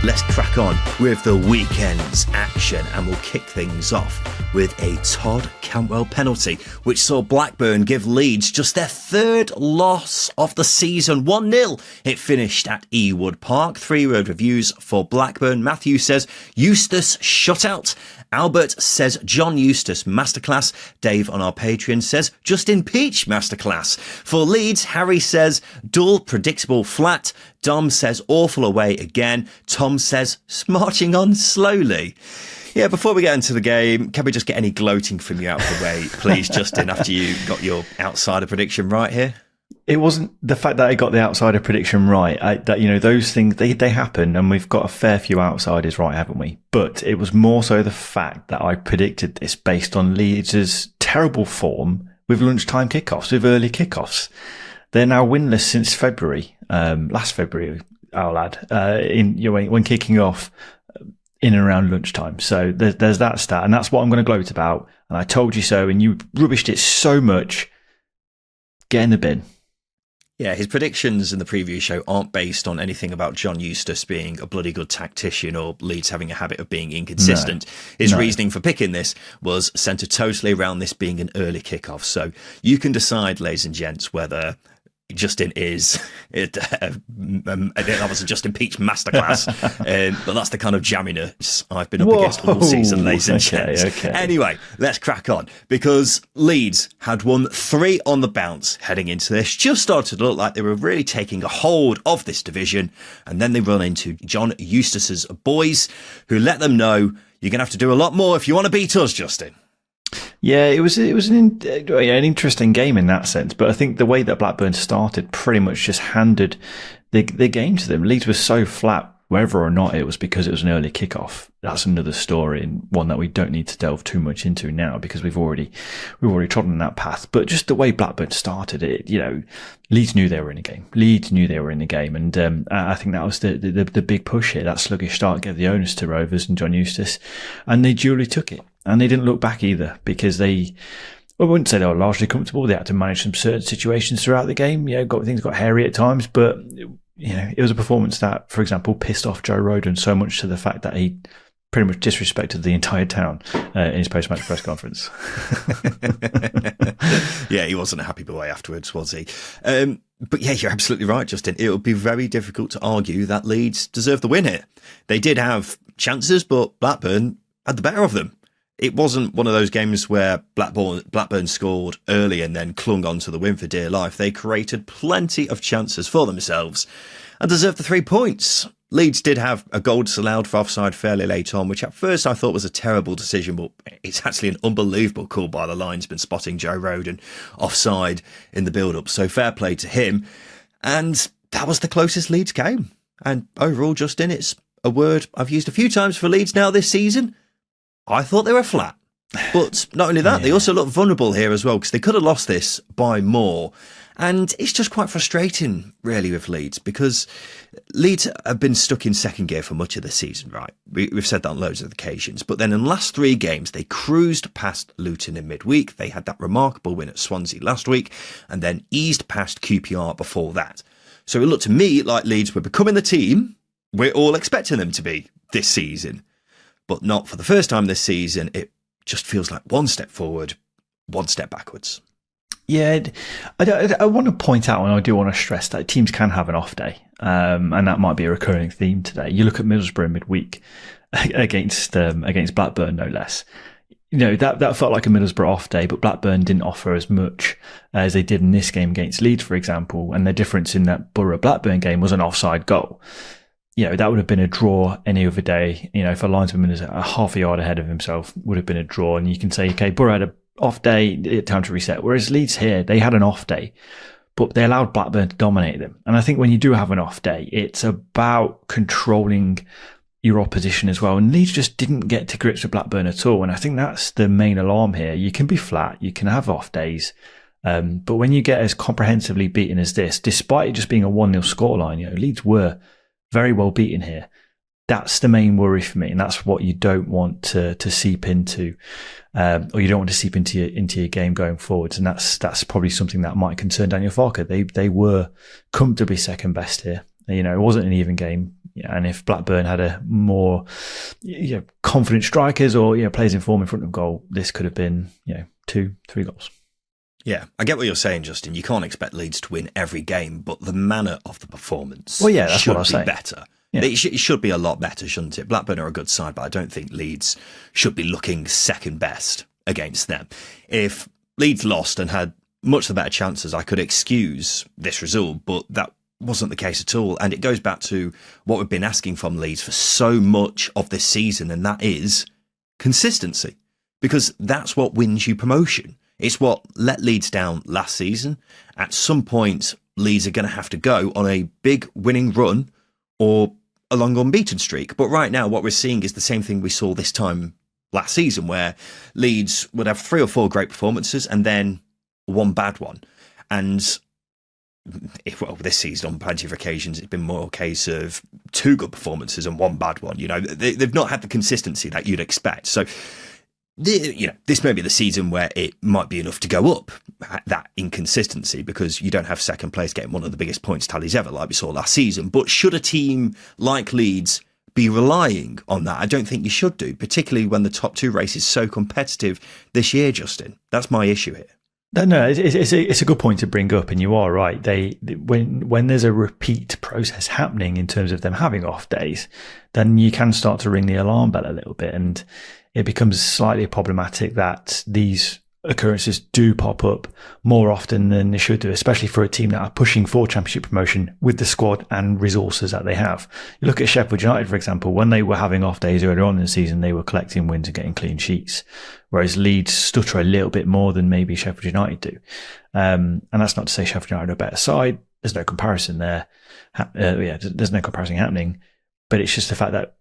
let's crack on with the weekend's action, and we'll kick things off with a Todd Cantwell penalty, which saw Blackburn give Leeds just their third loss of the season, 1-0. It finished at Ewood Park. 3-word reviews for Blackburn. Matthew says Eustace shutout. Albert says John Eustace masterclass. Dave on our Patreon says Justin Peach masterclass. For Leeds, Harry says dull, predictable, flat. Dom says awful away again. Tom says marching on slowly. Yeah, before we get into the game, can we just get any gloating from you out of the way, please, Justin, after you got your outsider prediction right here? It wasn't the fact that I got the outsider prediction right. Those things, they happen, and we've got a fair few outsiders right, haven't we? But it was more so the fact that I predicted this based on Leeds' terrible form with lunchtime kickoffs, with early kickoffs. They're now winless since February, last February, our lad, when kicking off in and around lunchtime. So there's that stat, and that's what I'm going to gloat about. And I told you so, and you rubbished it so much. Get in the bin. Yeah, his predictions in the preview show aren't based on anything about John Eustace being a bloody good tactician or Leeds having a habit of being inconsistent. His reasoning for picking this was centred totally around this being an early kickoff. So you can decide, ladies and gents, whether Justin is that was a Justin Peach masterclass, but that's the kind of jamminess I've been up against all season, ladies and gents. Okay. Anyway, let's crack on, because Leeds had won 3 on the bounce heading into this, just started to look like they were really taking a hold of this division, and then they run into John Eustace's boys, who let them know you're going to have to do a lot more if you want to beat us, Justin. Yeah, it was an interesting game in that sense, but I think the way that Blackburn started pretty much just handed the game to them. Leeds was so flat, whether or not it was because it was an early kickoff. That's another story, and one that we don't need to delve too much into now because we've already trodden that path. But just the way Blackburn started it, Leeds knew they were in a game. And I think that was the big push here. That sluggish start gave the onus to Rovers and John Eustace, and they duly took it. And they didn't look back either, because I wouldn't say they were largely comfortable. They had to manage some certain situations throughout the game. Things got hairy at times, but it was a performance that, for example, pissed off Joe Rodon so much to the fact that he pretty much disrespected the entire town in his post-match press conference. Yeah, he wasn't a happy boy afterwards, was he? But yeah, you're absolutely right, Justin. It would be very difficult to argue that Leeds deserved the win here. They did have chances, but Blackburn had the better of them. It wasn't one of those games where Blackburn scored early and then clung on to the win for dear life. They created plenty of chances for themselves and deserved the 3 points. Leeds did have a goal disallowed for offside fairly late on, which at first I thought was a terrible decision, but it's actually an unbelievable call by the linesman spotting Joe Rodon offside in the build-up. So fair play to him. And that was the closest Leeds game. And overall, Justin, it's a word I've used a few times for Leeds now this season. I thought they were flat. But not only that, They also look vulnerable here as well, because they could have lost this by more. And it's just quite frustrating, really, with Leeds, because Leeds have been stuck in second gear for much of the season, right? We've said that on loads of occasions. But then in the last 3 games, they cruised past Luton in midweek. They had that remarkable win at Swansea last week, and then eased past QPR before that. So it looked to me like Leeds were becoming the team we're all expecting them to be this season. But not for the first time this season. It just feels like one step forward, one step backwards. Yeah, I want to point out, and I do want to stress that teams can have an off day, and that might be a recurring theme today. You look at Middlesbrough midweek against Blackburn, no less. That felt like a Middlesbrough off day, but Blackburn didn't offer as much as they did in this game against Leeds, for example. And the difference in that Borough-Blackburn game was an offside goal. That would have been a draw any other day. If a linesman is a half a yard ahead of himself, would have been a draw. And you can say, okay, Borough had an off day, time to reset. Whereas Leeds here, they had an off day, but they allowed Blackburn to dominate them. And I think when you do have an off day, it's about controlling your opposition as well. And Leeds just didn't get to grips with Blackburn at all. And I think that's the main alarm here. You can be flat, you can have off days. But when you get as comprehensively beaten as this, despite it just being a 1-0 scoreline, Leeds were very well beaten here. That's the main worry for me, and that's what you don't want to seep into, or you don't want to seep into your game going forwards. And that's probably something that might concern Daniel Farke. They were comfortably second best here, It wasn't an even game. And if Blackburn had a more confident strikers or players in form in front of goal, this could have been 2-3 goals. Yeah, I get what you're saying, Justin. You can't expect Leeds to win every game, but the manner of the performance that's should what I was be saying. Better. Yeah. It should be a lot better, shouldn't it? Blackburn are a good side, but I don't think Leeds should be looking second best against them. If Leeds lost and had much the better chances, I could excuse this result, but that wasn't the case at all. And it goes back to what we've been asking from Leeds for so much of this season, and that is consistency. Because that's what wins you promotion. It's what let Leeds down last season. At some point, Leeds are going to have to go on a big winning run or a long unbeaten streak. But right now, what we're seeing is the same thing we saw this time last season, where Leeds would have 3 or 4 great performances and then one bad one. And this season, on plenty of occasions, it's been more a case of 2 good performances and 1 bad one. They've not had the consistency that you'd expect. So, this may be the season where it might be enough to go up, that inconsistency, because you don't have second place getting one of the biggest points tallies ever, like we saw last season. But should a team like Leeds be relying on that? I don't think you should do, particularly when the top 2 race is so competitive this year, Justin. That's my issue here. No, it's a good point to bring up, and you are right. When there's a repeat process happening in terms of them having off days, then you can start to ring the alarm bell a little bit, and it becomes slightly problematic that these occurrences do pop up more often than they should do, especially for a team that are pushing for championship promotion with the squad and resources that they have. You look at Sheffield United, for example, when they were having off days earlier on in the season, they were collecting wins and getting clean sheets, whereas Leeds stutter a little bit more than maybe Sheffield United do. And that's not to say Sheffield United are a better side. There's no comparison there. There's no comparison happening, but it's just the fact that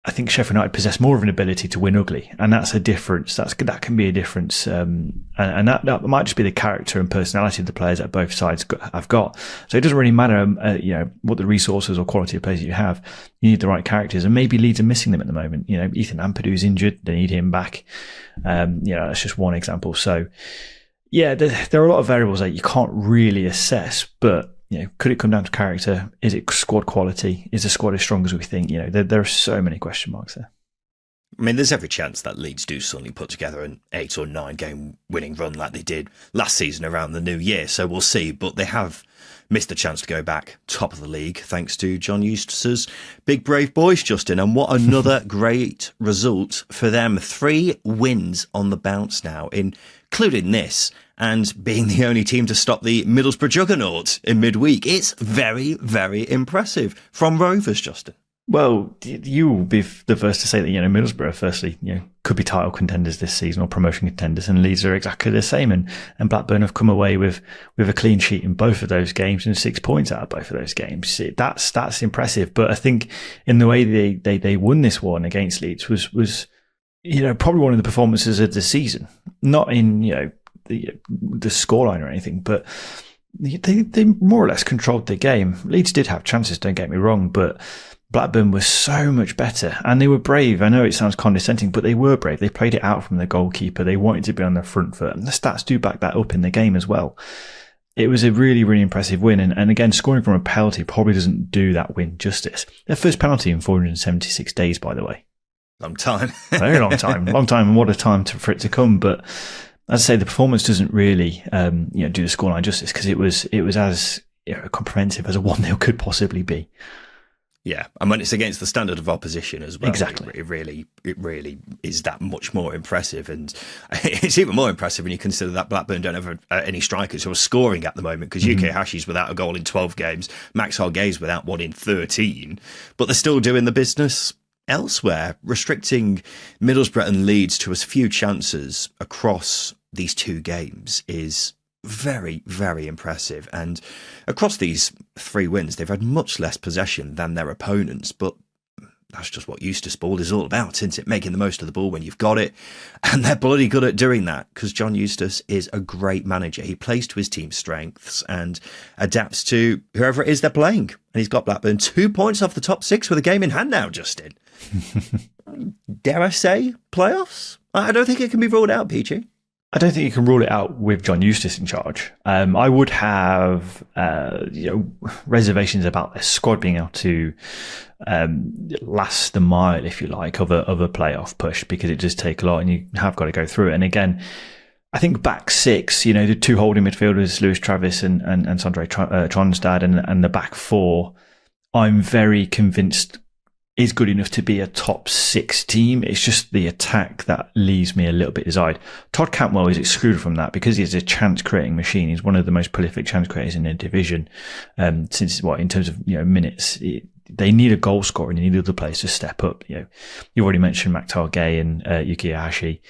I think Sheffield United possess more of an ability to win ugly, and that's a difference. That can be a difference, and that might just be the character and personality of the players that both sides have got. So it doesn't really matter, what the resources or quality of players you have. You need the right characters, and maybe Leeds are missing them at the moment. Ethan Ampadu's injured; they need him back. That's just one example. So, there are a lot of variables that you can't really assess, but. Could it come down to character? Is it squad quality? Is the squad as strong as we think? There are so many question marks there. I mean, there's every chance that Leeds do suddenly put together an 8 or 9 game winning run like they did last season around the new year. So we'll see. But they have missed the chance to go back top of the league thanks to John Eustace's big brave boys, Justin. And what another great result for them. 3 wins on the bounce now, including this, and being the only team to stop the Middlesbrough juggernaut in midweek. It's very, very impressive from Rovers, Justin. Well, you will be the first to say that, Middlesbrough, firstly, could be title contenders this season or promotion contenders, and Leeds are exactly the same. And Blackburn have come away with a clean sheet in both of those games and 6 points out of both of those games. That's impressive. But I think in the way they won this one against Leeds was probably one of the performances of the season. Not in, the scoreline or anything, but they more or less controlled the game. Leeds did have chances, don't get me wrong, but Blackburn was so much better, and they were brave. I know it sounds condescending, but they were brave. They played it out from the goalkeeper. They wanted to be on their front foot, and the stats do back that up in the game as well. It was a really, really impressive win, and again, scoring from a penalty probably doesn't do that win justice. Their first penalty in 476 days, by the way. Long time. Very long time. Long time, and what a time for it to come. But as I say, the performance doesn't really do the scoreline justice, because it was as comprehensive as a 1-0 could possibly be. Yeah, and when it's against the standard of opposition as well, exactly. It really is that much more impressive, and it's even more impressive when you consider that Blackburn don't have any strikers who are scoring at the moment, because UK Hashi's without a goal in 12 games, Max Hargay's without one in 13, but they're still doing the business elsewhere, restricting Middlesbrough and Leeds to as few chances across these 2 games is very, very impressive. And across these 3 wins, they've had much less possession than their opponents, but that's just what Eustace ball is all about, isn't it? Making the most of the ball when you've got it. And they're bloody good at doing that, because John Eustace is a great manager. He plays to his team's strengths and adapts to whoever it is they're playing. And he's got Blackburn 2 points off the top 6 with a game in hand now, Justin. Dare I say playoffs? I don't think it can be ruled out, Peachy. I don't think you can rule it out with John Eustace in charge. I would have reservations about their squad being able to last the mile, if you like, of a playoff push, because it does take a lot, and you have got to go through it. And again, I think back six, the two holding midfielders, Lewis Travis and Sondre Tronstad, and the back four, I'm very convinced is good enough to be a top six team. It's just the attack that leaves me a little bit desired. Todd Cantwell is excluded from that because he's a chance creating machine. He's one of the most prolific chance creators in the division. In terms of minutes, they need a goal scorer and they need other players to step up. You've already mentioned Maktar Gay and Yuki Ahashi.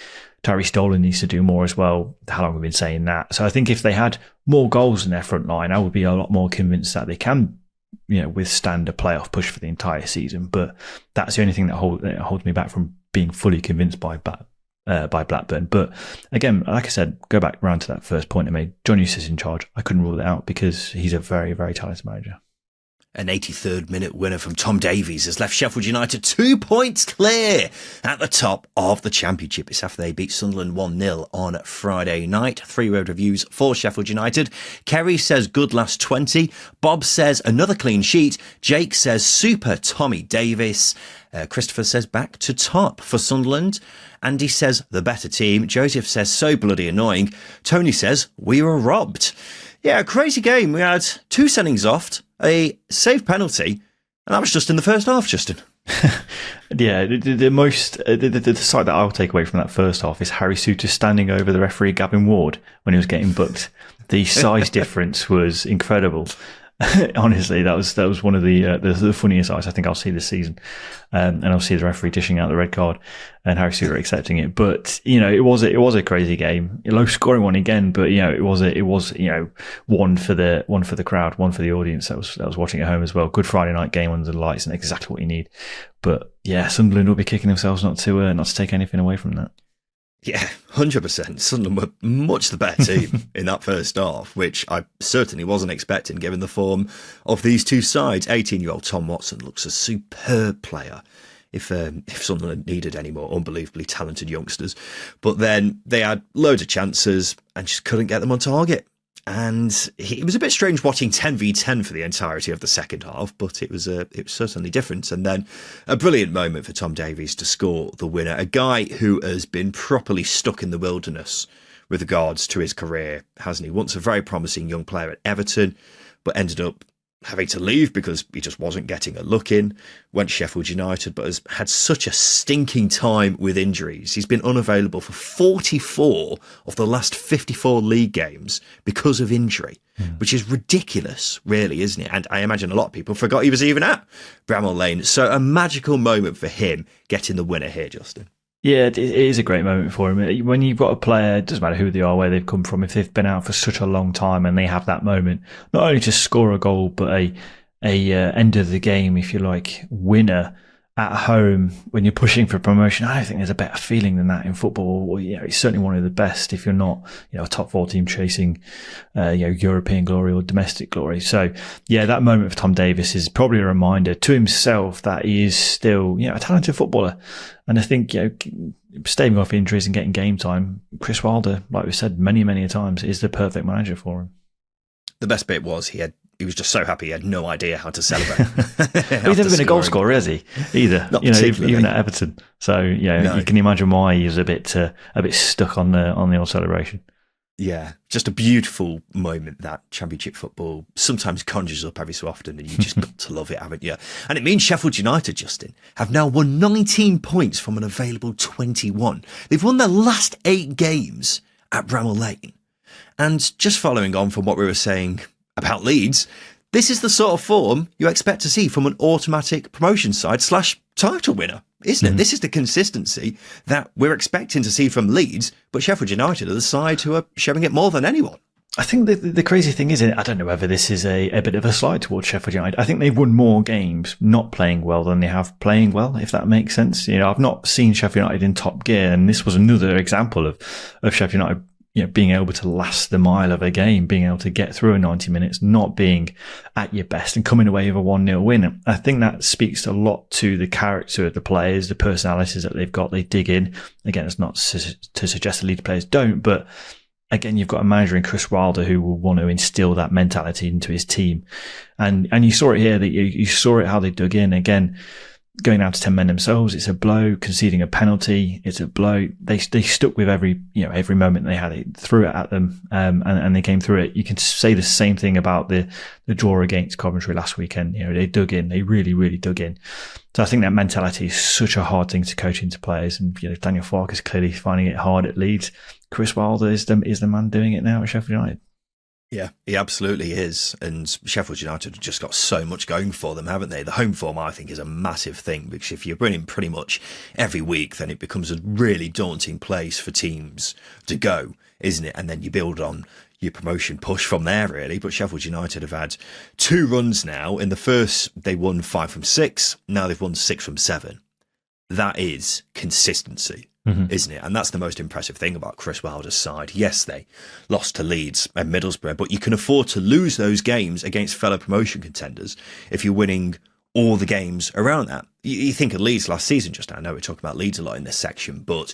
Tyree Stolen needs to do more as well. How long have we been saying that? So I think if they had more goals in their front line, I would be a lot more convinced that they can withstand a playoff push for the entire season. But that's the only thing that holds me back from being fully convinced by Blackburn. But again, like I said, go back round to that first point I made. John Eustace in charge. I couldn't rule it out because he's a very, very talented manager. An 83rd minute winner from Tom Davies has left Sheffield United 2 points clear at the top of the Championship. It's after they beat Sunderland 1-0 on Friday night. 3-word reviews for Sheffield United. Kerry says good last 20. Bob says another clean sheet. Jake says super Tommy Davies. Christopher says back to top for Sunderland. Andy says the better team. Joseph says so bloody annoying. Tony says we were robbed. Yeah, a crazy game. We had 2 sendings off, a saved penalty, and that was just in the first half, Justin. Yeah, the sight that I'll take away from that first half is Harry Souttar standing over the referee Gavin Ward when he was getting booked. The size difference was incredible. Honestly, that was one of the funniest sights I think I'll see this season, and I'll see the referee dishing out the red card and Harry Souttar accepting it. But it was a crazy game, a low scoring one again. But it was one for the crowd, one for the audience that was watching at home as well. Good Friday night game under the lights, and exactly what you need. But yeah, Sunderland will be kicking themselves not to take anything away from that. Yeah, 100%. Sunderland were much the better team in that first half, which I certainly wasn't expecting given the form of these two sides. 18-year-old Tom Watson looks a superb player if Sunderland needed any more unbelievably talented youngsters. But then they had loads of chances and just couldn't get them on target. And it was a bit strange watching 10v10 for the entirety of the second half, but it was certainly different. And then a brilliant moment for Tom Davies to score the winner, a guy who has been properly stuck in the wilderness with regards to his career, hasn't he? Once a very promising young player at Everton, but ended up having to leave because he just wasn't getting a look in, went to Sheffield United, but has had such a stinking time with injuries. He's been unavailable for 44 of the last 54 league games because of injury, which is ridiculous, really, isn't it? And I imagine a lot of people forgot he was even at Bramall Lane. So a magical moment for him getting the winner here, Justin. Yeah, it is a great moment for him. When you've got a player, it doesn't matter who they are, where they've come from, if they've been out for such a long time and they have that moment, not only to score a goal, but a end of the game, if you like, winner at home when you're pushing for promotion. I don't think there's a better feeling than that in football. It's certainly one of the best if you're not, a top 4 team chasing, European glory or domestic glory. So yeah, that moment for Tom Davies is probably a reminder to himself that he is still, a talented footballer. And I think, staving off injuries and getting game time, Chris Wilder, like we said many, many times, is the perfect manager for him. The best bit was he was just so happy he had no idea how to celebrate. He's never been a goal scorer, has he? Either. Not even at Everton. So no. You can imagine why he was a bit stuck on the old celebration. Yeah, just a beautiful moment that Championship football sometimes conjures up every so often, and you just got to love it, haven't you? And it means Sheffield United, Justin, have now won 19 points from an available 21. They've won their last 8 games at Bramall Lane. And just following on from what we were saying about Leeds, this is the sort of form you expect to see from an automatic promotion side / title winner, isn't it? This is the consistency that we're expecting to see from Leeds, but Sheffield United are the side who are showing it more than anyone. I think the crazy thing is, I don't know whether this is a bit of a slide towards Sheffield United. I think they've won more games not playing well than they have playing well, if that makes sense. I've not seen Sheffield United in top gear, and this was another example of Sheffield United being able to last the mile of a game, being able to get through a 90 minutes, not being at your best and coming away with a 1-0 win. I think that speaks a lot to the character of the players, the personalities that they've got. They dig in. Again, it's not to suggest the Leeds players don't, but again, you've got a manager in Chris Wilder who will want to instill that mentality into his team. And you saw it here, that you saw it how they dug in. Again, going down to 10 men themselves, it's a blow. Conceding a penalty, it's a blow. They stuck with every moment they had. It threw it at them, and they came through it. You can say the same thing about the draw against Coventry last weekend. They dug in. They really, really dug in. So I think that mentality is such a hard thing to coach into players. And Daniel Farke is clearly finding it hard at Leeds. Chris Wilder is the man doing it now at Sheffield United. Yeah, he absolutely is. And Sheffield United have just got so much going for them, haven't they? The home form, I think, is a massive thing, because if you're winning pretty much every week, then it becomes a really daunting place for teams to go, isn't it? And then you build on your promotion push from there, really. But Sheffield United have had 2 runs now. In the first, they won 5 from 6. Now they've won 6 from 7. That is consistency. Isn't it? And that's the most impressive thing about Chris Wilder's side. Yes, they lost to Leeds and Middlesbrough, but you can afford to lose those games against fellow promotion contenders if you're winning all the games around that. You think of Leeds last season, just now. I know we're talking about Leeds a lot in this section, but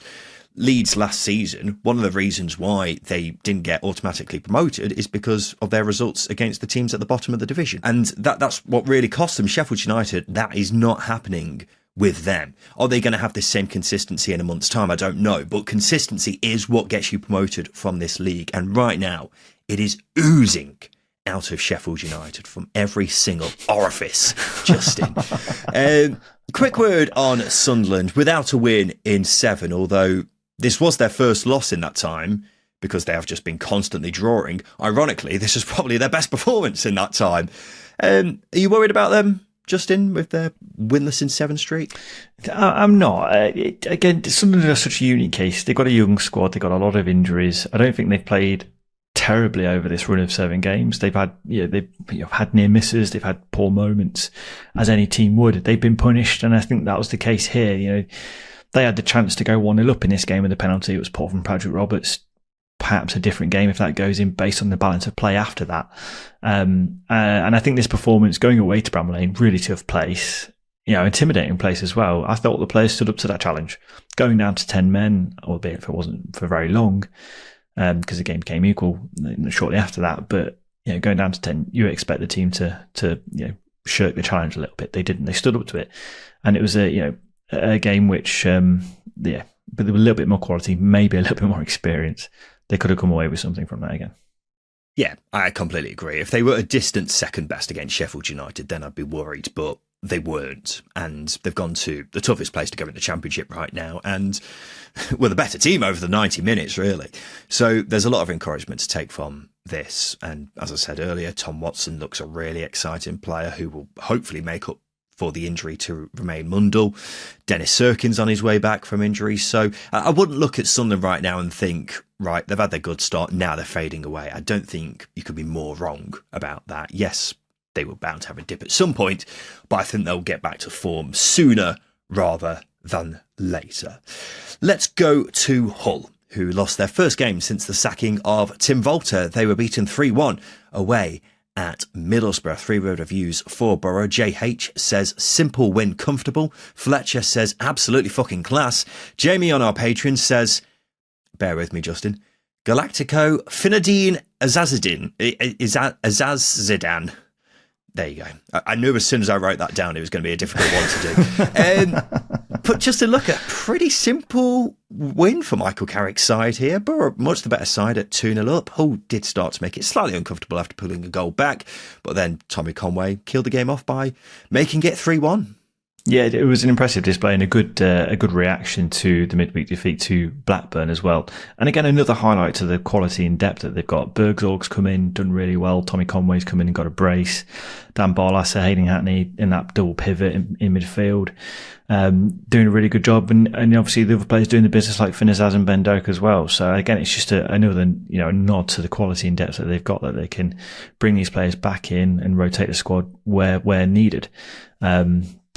Leeds last season, one of the reasons why they didn't get automatically promoted is because of their results against the teams at the bottom of the division. And that's what really cost them. Sheffield United, that is not happening with them. Are they going to have the same consistency in a month's time? I don't know. But consistency is what gets you promoted from this league. And right now, it is oozing out of Sheffield United from every single orifice, Justin. Quick word on Sunderland. Without a win in 7, although this was their first loss in that time, because they have just been constantly drawing. Ironically, this is probably their best performance in that time. Are you worried about them, Justin, with their winless in 7 streak? I'm not. Again, Sunderland are such a unique case. They've got a young squad. They've got a lot of injuries. I don't think they've played terribly over this run of 7 games. They've had, they've had near misses. They've had poor moments, as any team would. They've been punished, and I think that was the case here. They had the chance to go 1-0 up in this game with a penalty. It was poor from Patrick Roberts. Perhaps a different game if that goes in based on the balance of play after that. And I think this performance going away to Bramall Lane, really tough place, intimidating place as well. I thought the players stood up to that challenge. Going down to 10 men, albeit if it wasn't for very long, because the game became equal shortly after that. But going down to 10, you expect the team to shirk the challenge a little bit. They didn't. They stood up to it, and it was a game which, but there was a little bit more quality, maybe a little bit more experience. They could have come away with something from that again. Yeah, I completely agree. If they were a distant second best against Sheffield United, then I'd be worried, but they weren't. And they've gone to the toughest place to go in the Championship right now, and were the better team over the 90 minutes, really. So there's a lot of encouragement to take from this. And as I said earlier, Tom Watson looks a really exciting player who will hopefully make up for the injury to Romain Mundle. Dennis Serkin's on his way back from injury. So I wouldn't look at Sunderland right now and think, right, they've had their good start, now they're fading away. I don't think you could be more wrong about that. Yes, they were bound to have a dip at some point, but I think they'll get back to form sooner rather than later. Let's go to Hull, who lost their first game since the sacking of Tim Volter. They were beaten 3-1 away at Middlesbrough. 3-word reviews for Borough. JH says simple win, comfortable. Fletcher says absolutely fucking class. Jamie on our Patreon says, bear with me, Justin, Galactico Finadine Azazidan. There you go. I knew as soon as I wrote that down it was going to be a difficult one to do. But just to look at a pretty simple win for Michael Carrick's side here. Borough much the better side at 2-0 up. Hull did start to make it slightly uncomfortable after pulling a goal back, but then Tommy Conway killed the game off by making it 3-1. Yeah, it was an impressive display and a good reaction to the midweek defeat to Blackburn as well. And again, another highlight to the quality and depth that they've got. Bergsorg's come in, done really well. Tommy Conway's come in and got a brace. Dan Barlasser, Hayden Hackney in that double pivot in midfield, doing a really good job. And obviously the other players doing the business like Finazaz and Ben Doak as well. So again, it's just another nod to the quality and depth that they've got, that they can bring these players back in and rotate the squad where needed.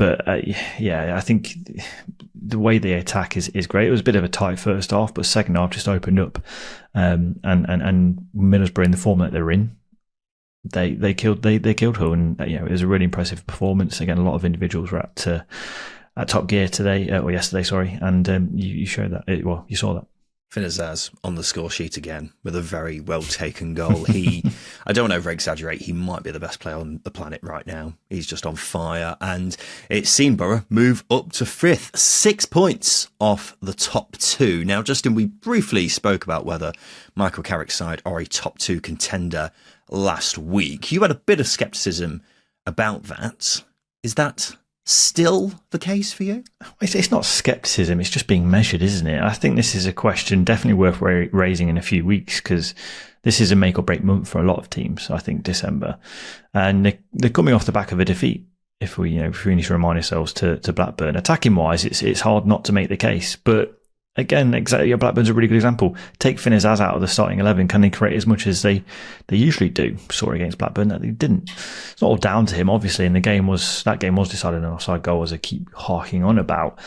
But yeah, I think the way they attack is great. It was a bit of a tight first half, but second half just opened up. And Middlesbrough, in the form that they're in, they killed Hull, and it was a really impressive performance. Again, a lot of individuals were at top gear today or yesterday, sorry, and you showed that. You saw that. Finazaz on the score sheet again with a very well taken goal. I don't want to over exaggerate, he might be the best player on the planet right now. He's just on fire, and it's seen Borough move up to 5th, 6 points off the top 2. Now, Justin, we briefly spoke about whether Michael Carrick's side are a top 2 contender last week. You had a bit of scepticism about that. Is that still the case for you? It's not scepticism, it's just being measured, isn't it? I think this is a question definitely worth raising in a few weeks, because this is a make or break month for a lot of teams, I think, December. And they're coming off the back of a defeat. If we need to remind ourselves to Blackburn. Attacking wise, it's hard not to make the case. But again, exactly, Blackburn's a really good example. Take Finazaz out of the starting 11. Can they create as much as they usually do? Saw against Blackburn that they didn't. It's not all down to him, obviously, and that game was decided an offside goal, as I keep harking on about.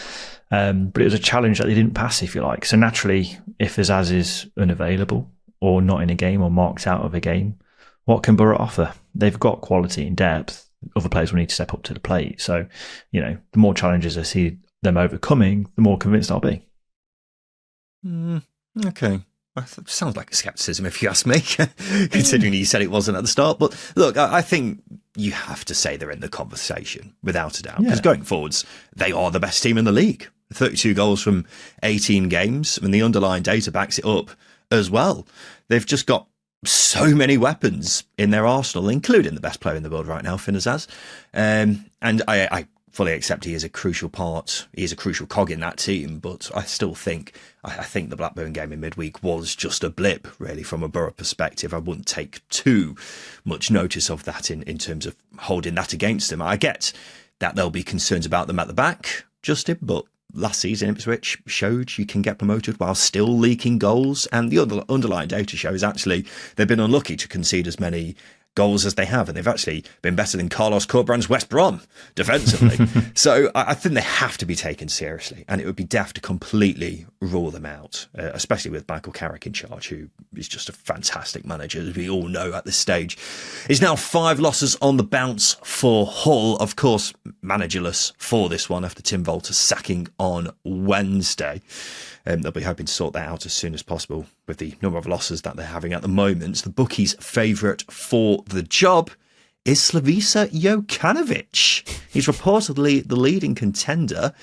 But it was a challenge that they didn't pass, if you like. So naturally, if Finazaz is unavailable or not in a game or marked out of a game, what can Borough offer? They've got quality and depth. Other players will need to step up to the plate. So, the more challenges I see them overcoming, the more convinced I'll be. Okay. Sounds like a scepticism, if you ask me, considering you said it wasn't at the start. But look, I think you have to say they're in the conversation, without a doubt. Because going forwards, they are the best team in the league. 32 goals from 18 games, and the underlying data backs it up as well. They've just got so many weapons in their arsenal, including the best player in the world right now, Finazaz. And I fully accept he is a crucial part. He is a crucial cog in that team, but I still think the Blackburn game in midweek was just a blip, really, from a Borough perspective. I wouldn't take too much notice of that in terms of holding that against them. I get that there'll be concerns about them at the back, Justin, but last season Ipswich showed you can get promoted while still leaking goals, and the underlying data shows actually they've been unlucky to concede as many goals as they have, and they've actually been better than Carlos Corberán's West Brom defensively. So I think they have to be taken seriously, and it would be daft to completely rule them out, especially with Michael Carrick in charge, who is just a fantastic manager, as we all know at this stage. It's now 5 losses on the bounce for Hull, of course managerless for this one after Tim Volter's sacking on Wednesday. They'll be hoping to sort that out as soon as possible with the number of losses that they're having at the moment. The bookies' favourite for the job is Slavisa Jokanovic. He's reportedly the leading contender.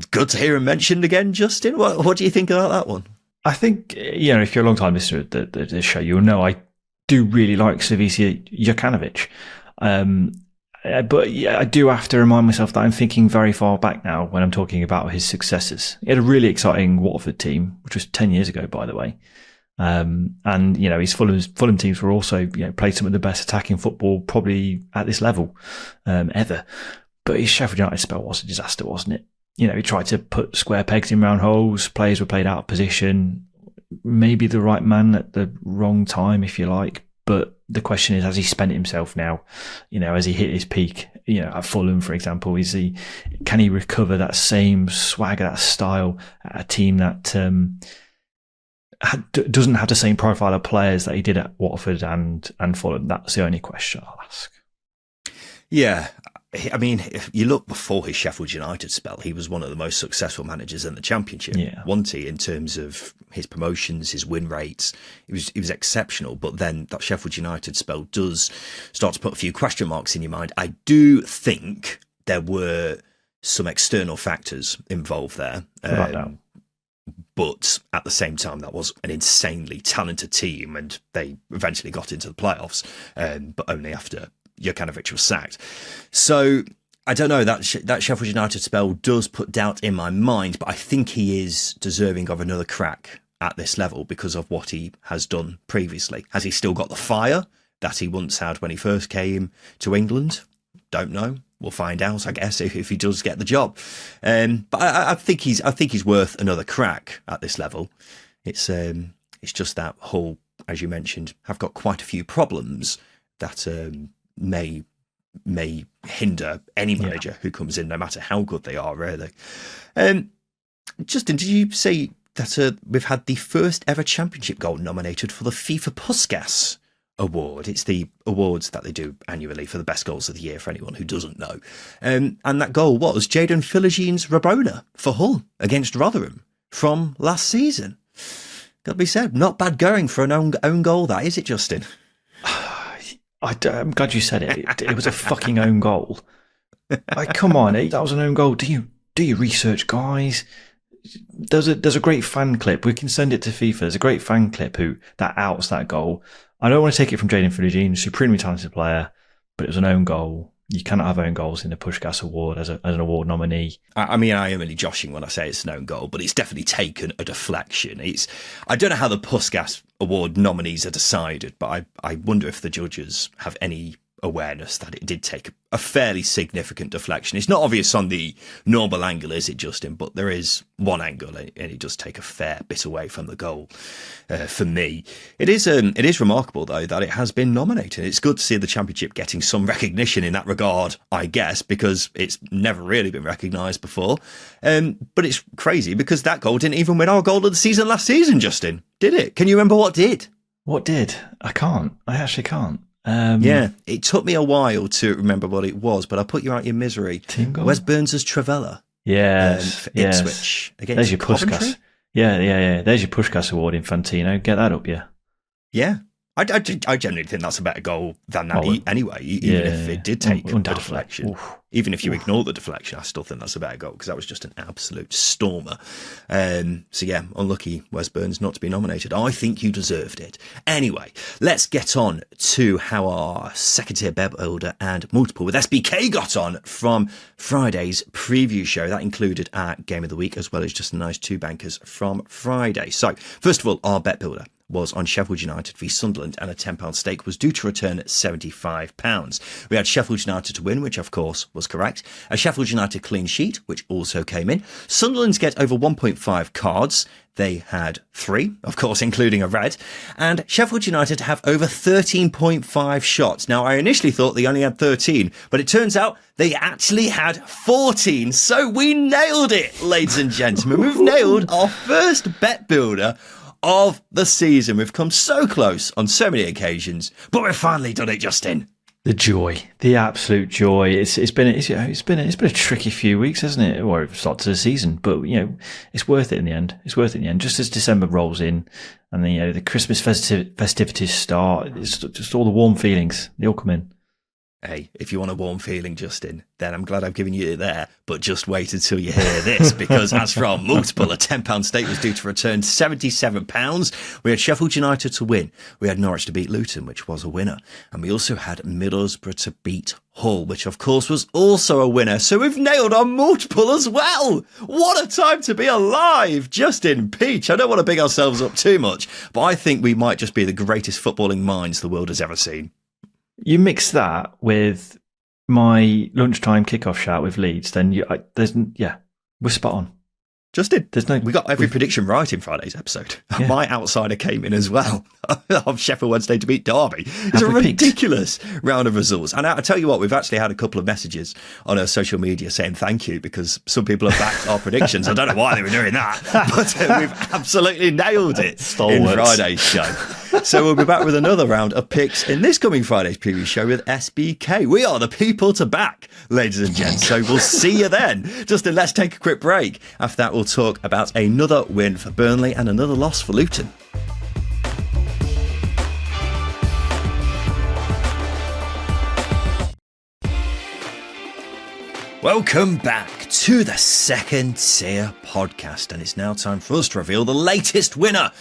Good to hear him mentioned again, Justin. What do you think about that one? I think, if you're a long time listener to the show, you'll know I do really like Slavisa Jokanovic. But I do have to remind myself that I'm thinking very far back now when I'm talking about his successes. He had a really exciting Watford team, which was 10 years ago, by the way. And his Fulham teams were also, played some of the best attacking football probably at this level, ever. But his Sheffield United spell was a disaster, wasn't it? He tried to put square pegs in round holes. Players were played out of position. Maybe the right man at the wrong time, if you like. But the question is, has he spent himself now? Has he hit his peak? At Fulham, for example, can he recover that same swagger, that style at a team that doesn't have the same profile of players that he did at Watford and Fulham? That's the only question I'll ask. Yeah. I mean, if you look before his Sheffield United spell, he was one of the most successful managers in the Championship, wasn't he, in terms of his promotions, his win rates. He was exceptional, but then that Sheffield United spell does start to put a few question marks in your mind. I do think there were some external factors involved there. But at the same time, that was an insanely talented team, and they eventually got into the playoffs, but only after Jokanovic was sacked. So I don't know, that Sheffield United spell does put doubt in my mind, but I think he is deserving of another crack at this level because of what he has done previously. Has he still got the fire that he once had when he first came to England? Don't know. We'll find out, I guess, if he does get the job. But I think he's worth another crack at this level. It's just that Hull, as you mentioned, have got quite a few problems that may may hinder any manager who comes in, no matter how good they are, really. Justin, did you say that we've had the first ever championship goal nominated for the FIFA Puskas Award? It's the awards that they do annually for the best goals of the year, for anyone who doesn't know. And that goal was Jadon Philogene Rabona for Hull against Rotherham from last season. Got to be said, not bad going for an own goal, that, is it, Justin? I'm glad you said it. It was a fucking own goal. Come on, that was an own goal. Do your research, guys. There's a great fan clip. We can send it to FIFA. There's a great fan clip that outs that goal. I don't want to take it from Jadon Philogene, supremely talented player, but it was an own goal. You cannot have own goals in the Puskás Award as an award nominee. I mean, I am only joshing when I say it's an own goal, but it's definitely taken a deflection. I don't know how the Puskás Award nominees are decided, but I wonder if the judges have any awareness that it did take a fairly significant deflection. It's not obvious on the normal angle, is it, Justin? But there is one angle, and it does take a fair bit away from the goal. For me, it is remarkable though that it has been nominated. It's good to see the Championship getting some recognition in that regard, I guess, because it's never really been recognised before. But it's crazy because that goal didn't even win our goal of the season last season, Justin. Did it? Can you remember what did? What did? I can't. I actually can't. Yeah, it took me a while to remember what it was, but I put you out your misery. Team goal? Wes Burns' Travella. Yes. For Ipswich against There's your Coventry. Puskás. Yeah. There's your Puskás Award, Infantino. Get that up, yeah. Yeah. I generally think that's a better goal than that anyway, even if it did take a deflection. Oof. Even if you ignore the deflection, I still think that's a better goal because that was just an absolute stormer. So yeah, unlucky Wes Burns not to be nominated. I think you deserved it. Anyway, let's get on to how our second-tier bet builder and multiple with SBK got on from Friday's preview show. That included our game of the week as well as just a nice two bankers from Friday. So first of all, our bet builder was on Sheffield United v Sunderland, and a £10 stake was due to return at £75. We had Sheffield United to win, which of course was correct. A Sheffield United clean sheet, which also came in. Sunderland's get over 1.5 cards. They had 3, of course, including a red. And Sheffield United have over 13.5 shots. Now, I initially thought they only had 13, but it turns out they actually had 14. So we nailed it, ladies and gentlemen. We've nailed our first bet builder of the season. We've come so close on so many occasions, but we've finally done it, Justin. The joy, the absolute joy. It's been a tricky few weeks, hasn't it? Or start to the season, but it's worth it in the end. It's worth it in the end. Just as December rolls in, and then the Christmas festivities start, it's just all the warm feelings. They all come in. Hey, if you want a warm feeling, Justin, then I'm glad I've given you it there. But just wait until you hear this, because as for our multiple, a £10 stake was due to return £77. We had Sheffield United to win. We had Norwich to beat Luton, which was a winner. And we also had Middlesbrough to beat Hull, which of course was also a winner. So we've nailed our multiple as well. What a time to be alive. Justin Peach, I don't want to big ourselves up too much, but I think we might just be the greatest footballing minds the world has ever seen. You mix that with my lunchtime kickoff shout with Leeds, then we're spot on. Justin, we got every prediction right in Friday's episode. Yeah. My outsider came in as well of Sheffield Wednesday to beat Derby. It's a ridiculous round of results. And I tell you what, we've actually had a couple of messages on our social media saying thank you because some people have backed our predictions. I don't know why they were doing that, but we've absolutely nailed it in Friday's show. So we'll be back with another round of picks in this coming Friday's preview show with SBK. We are the people to back, ladies and gents. So we'll see you then. Justin, let's take a quick break. After that, we'll talk about another win for Burnley and another loss for Luton. Welcome back to the Second Tier Podcast, and it's now time for us to reveal the latest winner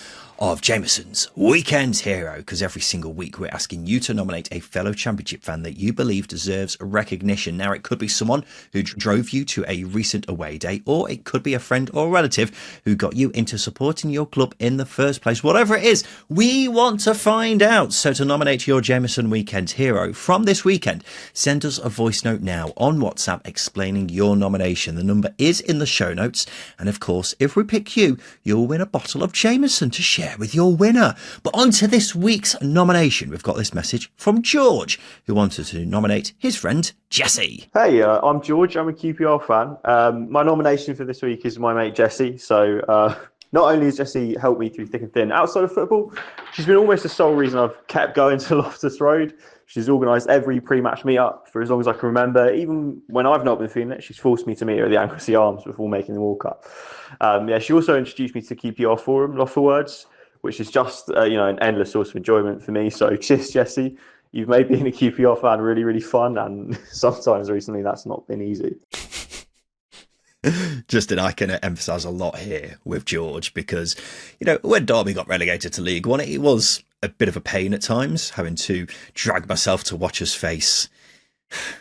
of Jameson's Weekend Hero, because every single week we're asking you to nominate a fellow Championship fan that you believe deserves recognition. Now, it could be someone who drove you to a recent away day, or it could be a friend or relative who got you into supporting your club in the first place. Whatever it is, we want to find out. So to nominate your Jameson Weekend Hero from this weekend, send us a voice note now on WhatsApp explaining your nomination. The number is in the show notes. And of course, if we pick you, you'll win a bottle of Jameson to share share with your winner. But on to this week's nomination. We've got this message from George, who wanted to nominate his friend Jesse. Hey, I'm George. I'm a QPR fan. My nomination for this week is my mate Jessie. So not only has Jessie helped me through thick and thin outside of football, she's been almost the sole reason I've kept going to Loftus Road. She's organised every pre-match meet-up for as long as I can remember. Even when I've not been feeling it, she's forced me to meet her at the Anglesey Arms before making the Walk Up. She also introduced me to QPR Forum, Loftus, which is just an endless source of enjoyment for me. So cheers, Jessie. You've made being a QPR fan really, really fun, and sometimes recently that's not been easy. Justin, I can emphasise a lot here with George because, when Derby got relegated to League One, it was a bit of a pain at times, having to drag myself to watch us face,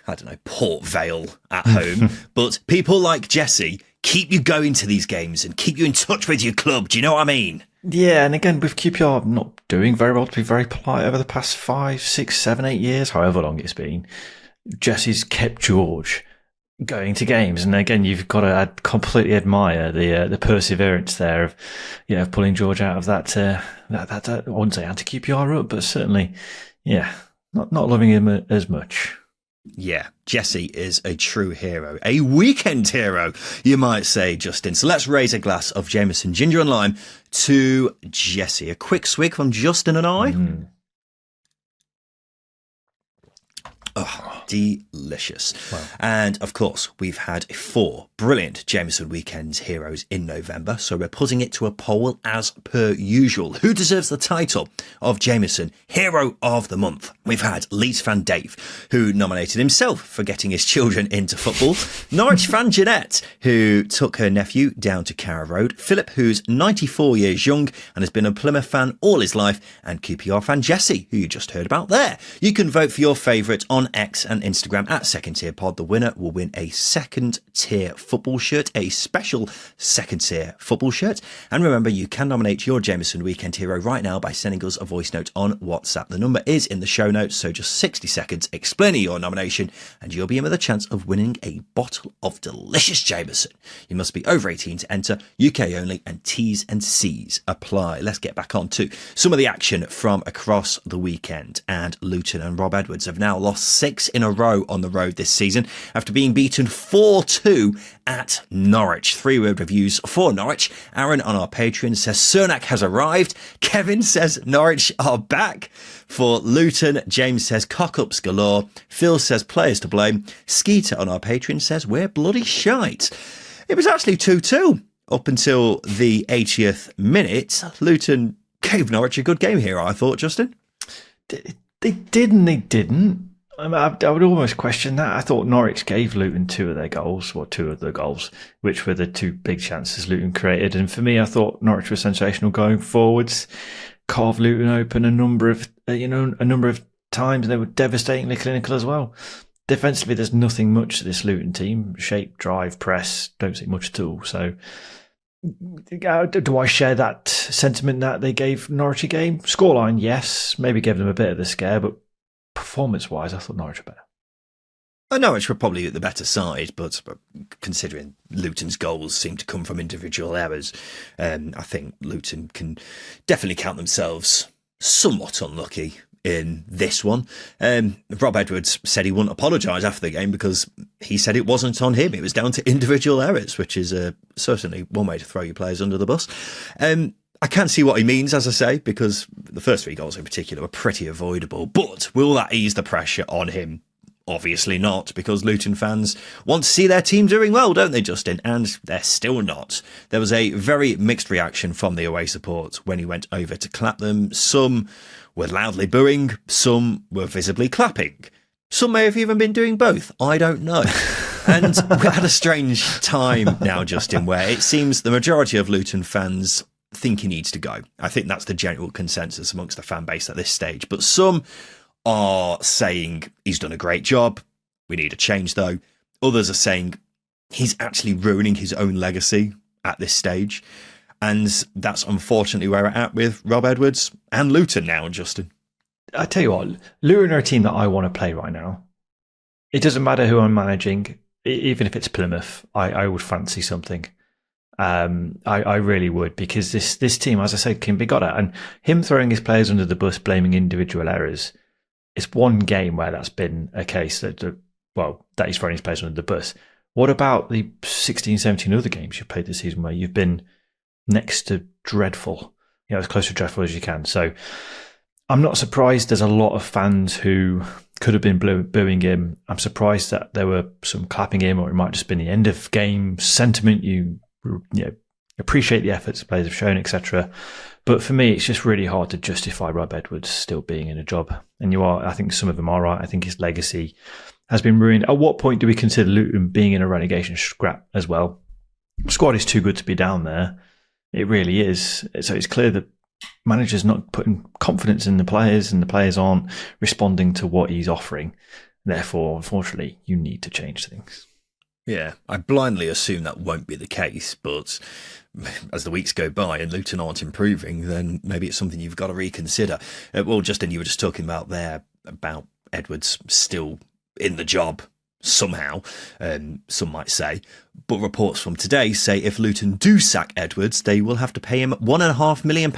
I don't know, Port Vale at home. But people like Jesse keep you going to these games and keep you in touch with your club. Do you know what I mean? Yeah, and again, with QPR not doing very well, to be very polite, over the past 5, 6, 7, 8 years, however long it's been, Jesse's kept George going to games. And again, you've got to completely admire the perseverance there of pulling George out of that I wouldn't say anti-QPR rut, but certainly, not loving him as much. Yeah, Jesse is a true hero, a weekend hero, you might say, Justin. So let's raise a glass of Jameson ginger and lime to Jesse. A quick swig from Justin and I. Oh, delicious. Wow. And of course, we've had 4 brilliant Jameson Weekend heroes in November, so we're putting it to a poll as per usual. Who deserves the title of Jameson Hero of the Month? We've had Leeds fan Dave, who nominated himself for getting his children into football. Norwich fan Jeanette, who took her nephew down to Carrow Road. Philip, who's 94 years young and has been a Plymouth fan all his life. And QPR fan Jesse, who you just heard about there. You can vote for your favourite on X and Instagram at Second Tier Pod. The winner will win a Second Tier football shirt, a special Second Tier football shirt. And remember, you can nominate your Jameson Weekend hero right now by sending us a voice note on WhatsApp. The number is in the show notes, so just 60 seconds explaining your nomination and you'll be in with a chance of winning a bottle of delicious Jameson. You must be over 18 to enter, UK only, and T's and C's apply. Let's get back on to some of the action from across the weekend. And Luton and Rob Edwards have now lost 6 in a row on the road this season after being beaten 4-2 at Norwich. 3-word reviews for Norwich. Aaron on our Patreon says Cernak has arrived. Kevin says Norwich are back. For Luton, James says cock-ups galore. Phil says players to blame. Skeeter on our Patreon says we're bloody shite. It was actually 2-2 up until the 80th minute. Luton gave Norwich a good game here, I thought, Justin. They did and they didn't. I would almost question that. I thought Norwich gave Luton 2 of the goals, which were the 2 big chances Luton created. And for me, I thought Norwich was sensational going forwards, carved Luton open a number of times, and they were devastatingly clinical as well. Defensively, there's nothing much to this Luton team. Shape, drive, press, don't see much at all. So, do I share that sentiment that they gave Norwich a game? Scoreline, yes. Maybe gave them a bit of the scare, but performance-wise, I thought Norwich were better. Norwich were probably the better side, but considering Luton's goals seem to come from individual errors, I think Luton can definitely count themselves somewhat unlucky in this one. Rob Edwards said he wouldn't apologise after the game because he said it wasn't on him. It was down to individual errors, which is certainly one way to throw your players under the bus. I can't see what he means, as I say, because the first 3 goals in particular were pretty avoidable. But will that ease the pressure on him? Obviously not, because Luton fans want to see their team doing well, don't they, Justin? And they're still not. There was a very mixed reaction from the away support when he went over to clap them. Some were loudly booing, some were visibly clapping. Some may have even been doing both. I don't know. And we had a strange time now, Justin, where it seems the majority of Luton fans think he needs to go. I think that's the general consensus amongst the fan base at this stage. But some are saying he's done a great job. We need a change, though. Others are saying he's actually ruining his own legacy at this stage. And that's unfortunately where we're at with Rob Edwards and Luton now, Justin. I tell you what, Luton are a team that I want to play right now. It doesn't matter who I'm managing, even if it's Plymouth, I would fancy something. I really would, because this team, as I said, can be got at. And him throwing his players under the bus, blaming individual errors, it's one game where that's been a case that he's throwing his players under the bus. What about the 16, 17 other games you've played this season where you've been next to dreadful, as close to dreadful as you can? So I'm not surprised there's a lot of fans who could have been booing him. I'm surprised that there were some clapping him, or it might just been the end of game sentiment. You appreciate the efforts the players have shown, etc. But for me, it's just really hard to justify Rob Edwards still being in a job. And I think some of them are right. I think his legacy has been ruined. At what point do we consider Luton being in a relegation scrap as well? The squad is too good to be down there. It really is. So it's clear that manager's not putting confidence in the players, and the players aren't responding to what he's offering. Therefore, unfortunately, you need to change things. Yeah, I blindly assume that won't be the case, but as the weeks go by and Luton aren't improving, then maybe it's something you've got to reconsider. Well, Justin, you were just talking about Edwards still in the job somehow, some might say. But reports from today say if Luton do sack Edwards, they will have to pay him £1.5 million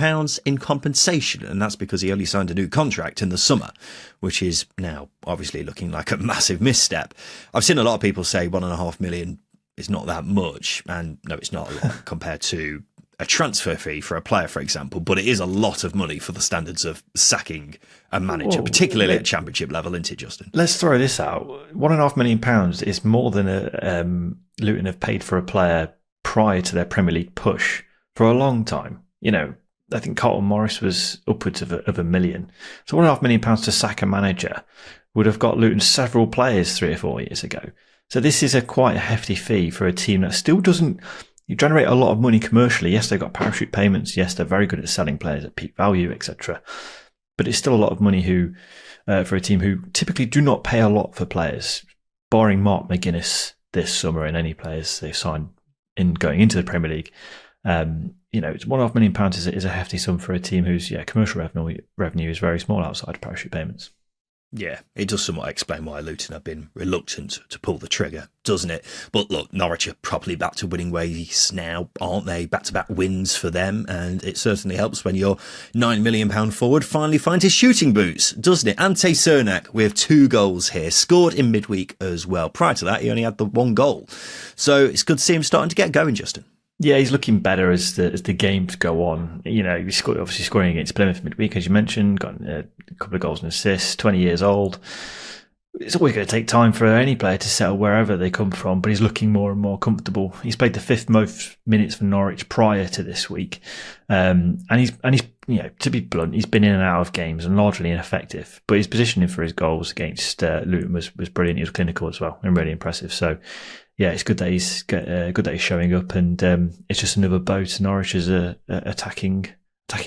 in compensation, and that's because he only signed a new contract in the summer, which is now obviously looking like a massive misstep. I've seen a lot of people say £1.5 million is not that much, and no, it's not a lot compared to a transfer fee for a player, for example, but it is a lot of money for the standards of sacking a manager, particularly at championship level, isn't it, Justin? Let's throw this out. £1.5 million is more than Luton have paid for a player prior to their Premier League push for a long time. I think Carlton Morris was upwards of £1 million. So £1.5 million to sack a manager would have got Luton several players 3 or 4 years ago. So this is quite a hefty fee for a team that still doesn't. You generate a lot of money commercially. Yes, they've got parachute payments. Yes, they're very good at selling players at peak value, etc. But it's still a lot of money for a team who typically do not pay a lot for players, barring Mark McGuinness this summer and any players they've signed in going into the Premier League. It's £1.5 million is a hefty sum for a team whose commercial revenue is very small outside of parachute payments. Yeah, it does somewhat explain why Luton have been reluctant to pull the trigger, doesn't it? But look, Norwich are properly back to winning ways now, aren't they? Back-to-back wins for them, and it certainly helps when your £9 million forward finally finds his shooting boots, doesn't it? Ante Cernak with 2 goals here, scored in midweek as well. Prior to that, he only had the 1 goal. So it's good to see him starting to get going, Justin. Yeah, he's looking better as the games go on. He's obviously scoring against Plymouth midweek, as you mentioned, got a couple of goals and assists, 20 years old. It's always going to take time for any player to settle wherever they come from, but he's looking more and more comfortable. He's played the 5th most minutes for Norwich prior to this week. And he's to be blunt, he's been in and out of games and largely ineffective, but his positioning for his goals against Luton was brilliant. He was clinical as well and really impressive. So, yeah, it's good that he's showing up, and it's just another bow to Norwich's attacking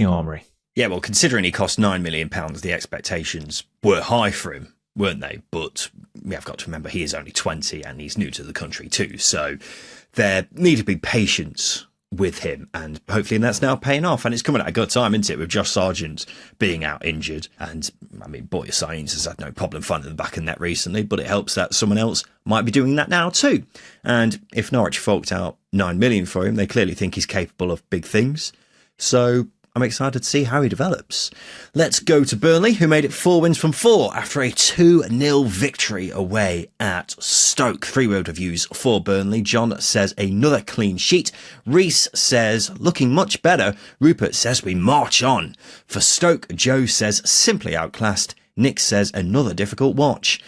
armoury. Yeah, well, considering he cost £9 million, the expectations were high for him, weren't they? But we have got to remember he is only 20 and he's new to the country too, so there need to be patience with him, and hopefully that's now paying off. And it's coming at a good time, isn't it, with Josh Sargent being out injured. And I mean, Boy Science has had no problem finding the back of the net recently, but it helps that someone else might be doing that now too. And if Norwich forked out $9 million for him, they clearly think he's capable of big things. So I'm excited to see how he develops. Let's go to Burnley, who made it 4 wins from 4 after a 2-0 victory away at Stoke. 3-word reviews for Burnley. John says another clean sheet. Reese says looking much better. Rupert says we march on. For Stoke, Joe says simply outclassed. Nick says another difficult watch.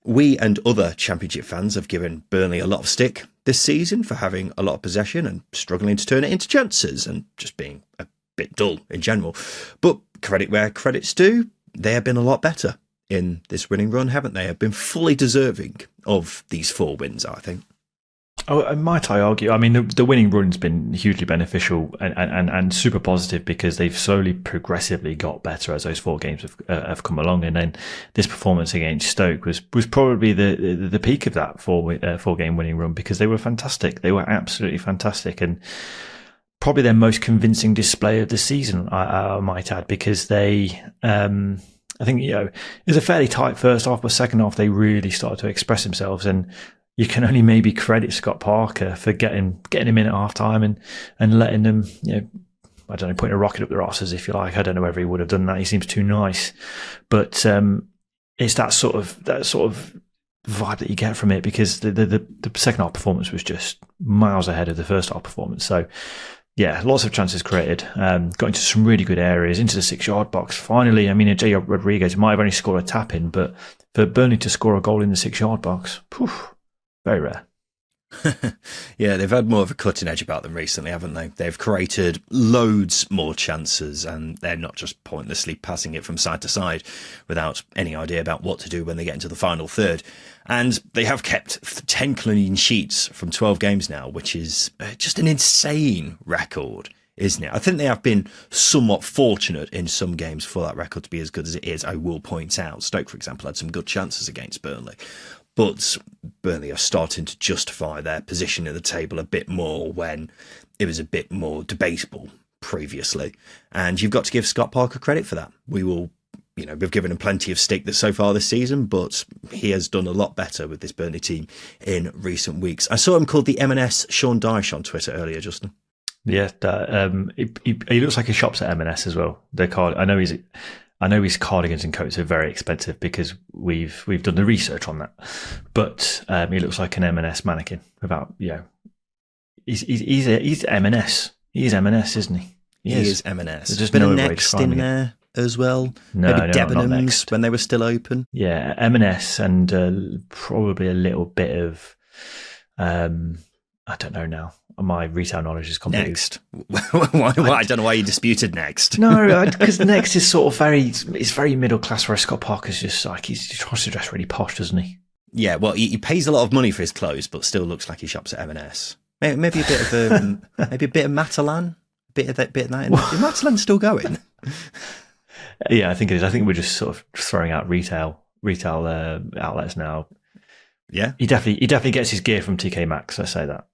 We and other Championship fans have given Burnley a lot of stick this season for having a lot of possession and struggling to turn it into chances and just being a bit dull in general. But credit where credit's due, they have been a lot better in this winning run, haven't they? Have been fully deserving of these 4 wins, I think. Oh, might I argue? I mean, the winning run's been hugely beneficial and super positive, because they've slowly, progressively got better as those 4 games have come along. And then this performance against Stoke was probably the peak of that 4-game winning run, because they were fantastic. They were absolutely fantastic, and probably their most convincing display of the season, I might add, because they, I think, it was a fairly tight first half, but second half they really started to express themselves. And you can only maybe credit Scott Parker for getting him in at half time and letting them, I don't know, putting a rocket up their asses, if you like. I don't know whether he would have done that. He seems too nice. But it's that sort of vibe that you get from it, because the second half performance was just miles ahead of the first half performance. So, yeah, lots of chances created. Got into some really good areas, into the 6-yard box. Finally, I mean, J. Rodriguez might have only scored a tap in, but for Burnley to score a goal in the 6-yard box, very rare. Yeah, they've had more of a cutting edge about them recently, haven't they? They've created loads more chances, and they're not just pointlessly passing it from side to side without any idea about what to do when they get into the final third. And they have kept 10 clean sheets from 12 games now, which is just an insane record, isn't it? I think they have been somewhat fortunate in some games for that record to be as good as it is. I will point out, Stoke, for example, had some good chances against Burnley. But Burnley are starting to justify their position at the table a bit more when it was a bit more debatable previously. And you've got to give Scott Parker credit for that. We've given him plenty of stick so far this season, but he has done a lot better with this Burnley team in recent weeks. I saw him called the M&S Sean Dyche on Twitter earlier, Justin. Yeah, he looks like he shops at M&S as well. I know his cardigans and coats are very expensive because we've done the research on that, but he looks like an M&S mannequin. He's M&S. He's M&S, isn't he? He is M&S. There's just bit no of way Next in there as well. No, maybe not Debenhams Next. when they were still open. Yeah, M&S and probably a little bit of I don't know now. My retail knowledge is completely... Next. Why? I don't know why you disputed Next. No, because Next is sort of very middle class, whereas Scott Parker's just like, he tries to dress really posh, doesn't he? Yeah, well, he pays a lot of money for his clothes, but still looks like he shops at M&S. Maybe a bit of maybe a bit of Matalan, bit of that. Is Matalan still going? Yeah, I think it is. I think we're just sort of throwing out retail outlets now. Yeah, he definitely gets his gear from TK Maxx. Let's say that.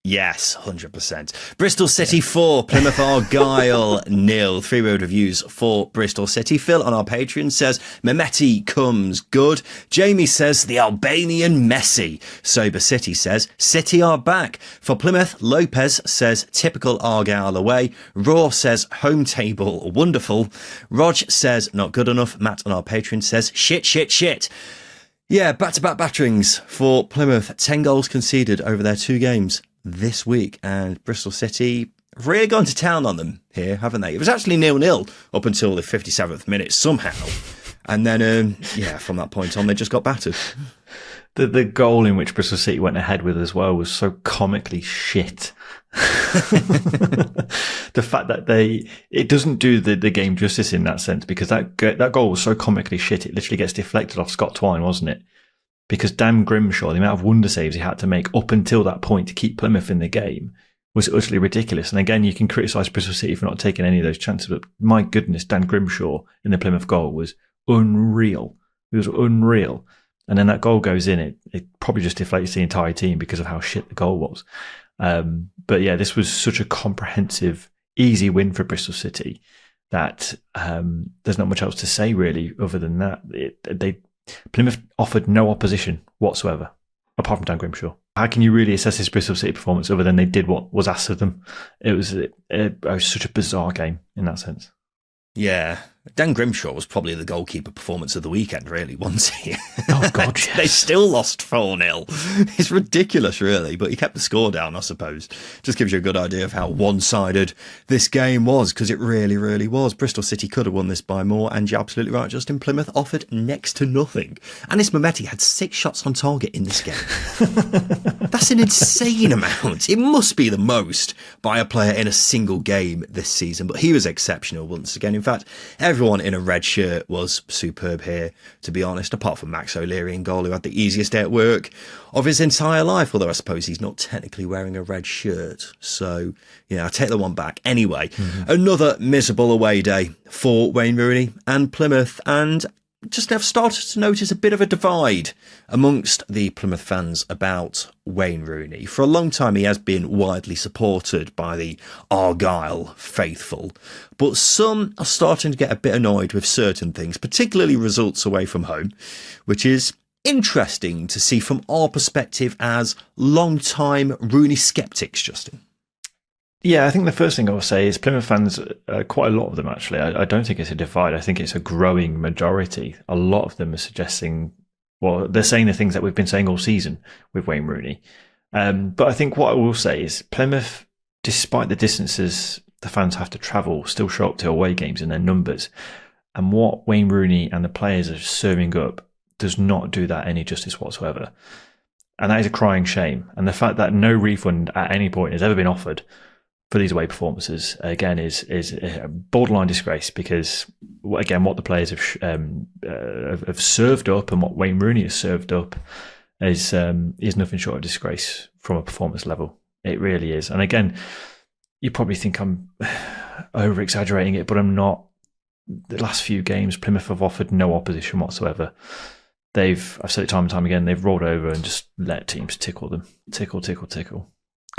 Yes, 100%. Bristol City 4, Plymouth Argyle 0. 3-word reviews for Bristol City. Phil on our Patreon says, Mehmeti comes good. Jamie says, the Albanian Messi. Sober City says, City are back. For Plymouth, Lopez says, typical Argyle away. Raw says, home table wonderful. Rog says, not good enough. Matt on our Patreon says, shit. Yeah, back-to-back batterings for Plymouth. 10 goals conceded over their 2 games this week, and Bristol City have really gone to town on them here, haven't they? It was actually 0-0 up until the 57th minute somehow, and then from that point on they just got battered. The goal in which Bristol City went ahead with as well was so comically shit. The fact that it doesn't do the game justice in that sense, because that goal was so comically shit, it literally gets deflected off Scott Twine, wasn't it? Because Dan Grimshaw, the amount of wonder saves he had to make up until that point to keep Plymouth in the game was utterly ridiculous. And again, you can criticise Bristol City for not taking any of those chances, but my goodness, Dan Grimshaw in the Plymouth goal was unreal. It was unreal. And then that goal goes in, it probably just deflates the entire team because of how shit the goal was. But yeah, this was such a comprehensive, easy win for Bristol City that there's not much else to say really other than that. Plymouth offered no opposition whatsoever, apart from Dan Grimshaw. How can you really assess this Bristol City performance other than they did what was asked of them? It was such a bizarre game in that sense. Yeah, Dan Grimshaw was probably the goalkeeper performance of the weekend, really, wasn't he? Oh, God, yes. They still lost 4-0. It's ridiculous, really, but he kept the score down, I suppose. Just gives you a good idea of how one-sided this game was, because it really, really was. Bristol City could have won this by more, and you're absolutely right, Justin. Plymouth offered next to nothing. Anis Mehmeti had 6 shots on target in this game. That's an insane amount. It must be the most by a player in a single game this season, but he was exceptional once again. In fact, everyone in a red shirt was superb here, to be honest, apart from Max O'Leary in goal, who had the easiest day at work of his entire life, although I suppose he's not technically wearing a red shirt. So, yeah, I'll take the one back. Anyway, Another miserable away day for Wayne Rooney and Plymouth, and just have started to notice a bit of a divide amongst the Plymouth fans about Wayne Rooney. For a long time, he has been widely supported by the Argyle faithful, but some are starting to get a bit annoyed with certain things, particularly results away from home, which is interesting to see from our perspective as long-time Rooney skeptics, Justin. Yeah, I think the first thing I'll say is Plymouth fans, quite a lot of them actually, I don't think it's a divide. I think it's a growing majority. A lot of them are suggesting, well, they're saying the things that we've been saying all season with Wayne Rooney. But I think what I will say is Plymouth, despite the distances the fans have to travel, still show up to away games in their numbers. And what Wayne Rooney and the players are serving up does not do that any justice whatsoever. And that is a crying shame. And the fact that no refund at any point has ever been offered for these away performances, again, is a borderline disgrace because, again, what the players have served up and what Wayne Rooney has served up is nothing short of disgrace from a performance level. It really is. And again, you probably think I'm over-exaggerating it, but I'm not. The last few games, Plymouth have offered no opposition whatsoever. I've said it time and time again, they've rolled over and just let teams tickle them. Tickle.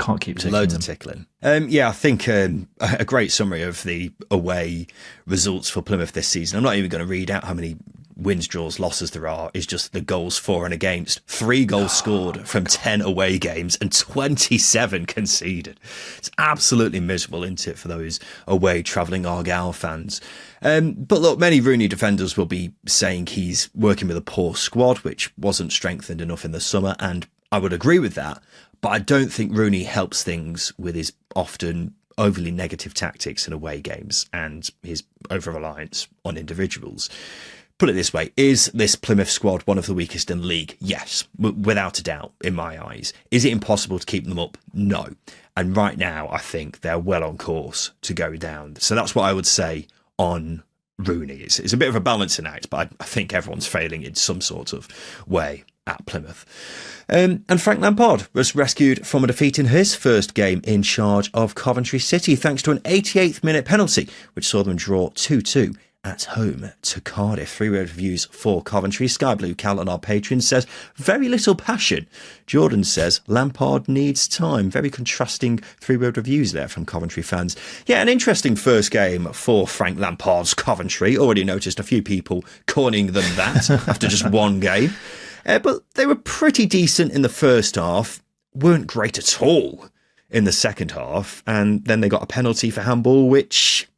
Can't keep tickling Loads them. of tickling. I think a great summary of the away results for Plymouth this season. I'm not even going to read out how many wins, draws, losses there are. Is just the goals for and against. 3 goals scored from 10 away games and 27 conceded. It's absolutely miserable, isn't it, for those away travelling Argyle fans? But look, many Rooney defenders will be saying he's working with a poor squad, which wasn't strengthened enough in the summer, and I would agree with that. But I don't think Rooney helps things with his often overly negative tactics in away games and his over-reliance on individuals. Put it this way, is this Plymouth squad one of the weakest in the league? Yes, without a doubt, in my eyes. Is it impossible to keep them up? No. And right now, I think they're well on course to go down. So that's what I would say on Rooney. It's a bit of a balancing act, but I think everyone's failing in some sort of way at Plymouth. And Frank Lampard was rescued from a defeat in his first game in charge of Coventry City, thanks to an 88th minute penalty, which saw them draw 2-2 at home to Cardiff. 3-word reviews for Coventry. Sky Blue Cal on our Patreon says, very little passion. Jordan says, Lampard needs time. Very contrasting 3-word reviews there from Coventry fans. Yeah, an interesting first game for Frank Lampard's Coventry. Already noticed a few people calling them that after just one game. But they were pretty decent in the first half, weren't great at all in the second half, and then they got a penalty for handball, which